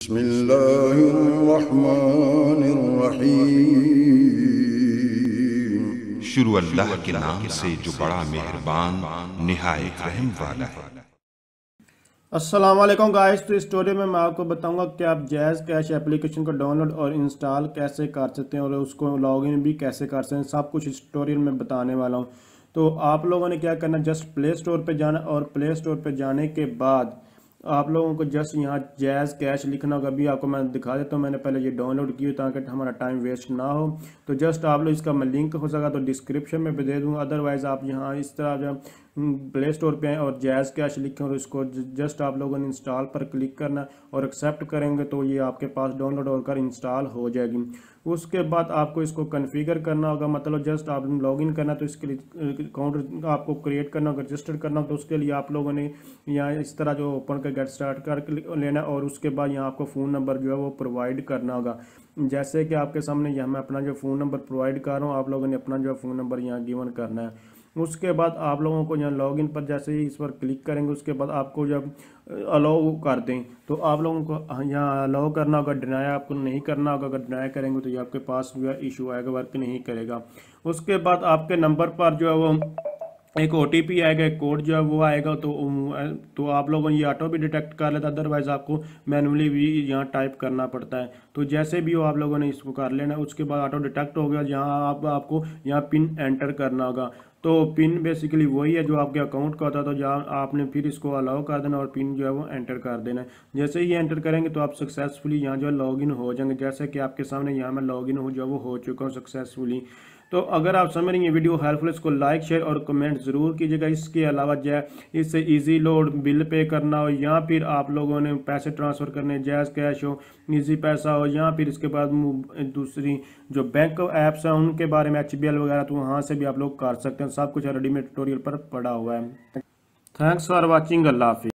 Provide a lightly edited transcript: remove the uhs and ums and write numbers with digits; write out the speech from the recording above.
बिस्मिल्लाहिर्रहमानिर्रहीम। शुरू अल्लाह के नाम से जो बड़ा मेहरबान निहायत रहम वाला है। अस्सलाम वालेकुम गाइस। तो इस स्टोरी में मैं आपको बताऊंगा कि आप जैज़ कैश एप्लीकेशन को डाउनलोड और इंस्टॉल कैसे कर सकते हैं और उसको लॉगिन भी कैसे कर सकते हैं, सब कुछ इस ट्यूटोरियल में बताने वाला हूं। तो आप लोगों ने क्या करना, जस्ट प्ले स्टोर पे जाना और प्ले स्टोर पे जाने के बाद आप लोगों को जस्ट यहाँ जैज़ कैश लिखना होगा। अभी आपको मैं दिखा देता हूँ, मैंने पहले ये डाउनलोड की ताकि हमारा टाइम वेस्ट ना हो। तो जस्ट आप लोग इसका मैं लिंक हो सका तो डिस्क्रिप्शन में भी दे दूँगा, अदरवाइज़ आप यहाँ इस तरह जब प्ले स्टोर पे आए और जैज़ कैश लिखें और इसको जस्ट आप लोगों ने इंस्टॉल पर क्लिक करना और एक्सेप्ट करेंगे तो ये आपके पास डाउनलोड होकर इंस्टॉल हो जाएगी। उसके बाद आपको इसको कॉन्फ़िगर करना होगा, मतलब जस्ट आप लॉगिन करना, तो इसके लिए अकाउंट आपको क्रिएट करना होगा, रजिस्टर करना होगा। तो उसके लिए आप लोगों ने यहाँ इस तरह जो ओपन कर गेट स्टार्ट कर लेना और उसके बाद यहाँ आपको फ़ोन नंबर जो है वो प्रोवाइड करना होगा। जैसे कि आपके सामने यहाँ मैं अपना जो फ़ोन नंबर प्रोवाइड कर रहा हूँ, आप लोगों ने अपना जो फ़ोन नंबर यहाँ गिवन करना है। उसके बाद आप लोगों को यहाँ लॉगिन पर जैसे ही इस पर क्लिक करेंगे उसके बाद आपको जब अलाउ कर दें तो आप लोगों को यहाँ अलाउ करना होगा, डिनाई आपको नहीं करना होगा। अगर डिनाई करेंगे तो ये आपके पास जो है इशू आएगा, वर्क नहीं करेगा। उसके बाद आपके नंबर पर जो है वो एक OTP आएगा, एक कोड जो है वो आएगा। तो आप लोगों ने ये ऑटो भी डिटेक्ट कर लेता, अदरवाइज़ आपको मैनुअली भी यहाँ टाइप करना पड़ता है। तो जैसे भी हो आप लोगों ने इसको कर लेना। उसके बाद ऑटो डिटेक्ट हो गया, जहाँ आपको यहाँ पिन एंटर करना होगा। तो पिन बेसिकली वही है जो आपके अकाउंट का होता है, तो जहाँ आपने फिर इसको अलाउ कर देना और पिन जो है वो एंटर कर देना है। जैसे ही एंटर करेंगे तो आप सक्सेसफुली यहाँ जो है लॉगिन हो जाएंगे। जैसे कि आपके सामने यहाँ मैं लॉगिन हो जो वो हो चुका हूँ सक्सेसफुली। तो अगर आप समझ रहे हैं ये वीडियो हेल्पफुल, इसको लाइक शेयर और कमेंट ज़रूर कीजिएगा। इसके अलावा जो है इससे इजी लोड बिल पे करना हो या फिर आप लोगों ने पैसे ट्रांसफ़र करने, जैज़ कैश हो, इजी पैसा हो, या फिर इसके बाद दूसरी जो बैंक ऐप्स हैं उनके बारे में HBL वगैरह, तो वहाँ से भी आप लोग कर सकते हैं। सब कुछ रेडीमेड ट्यूटोरियल पर पड़ा हुआ है। Thanks for watching. अल्लाह हाफिज़।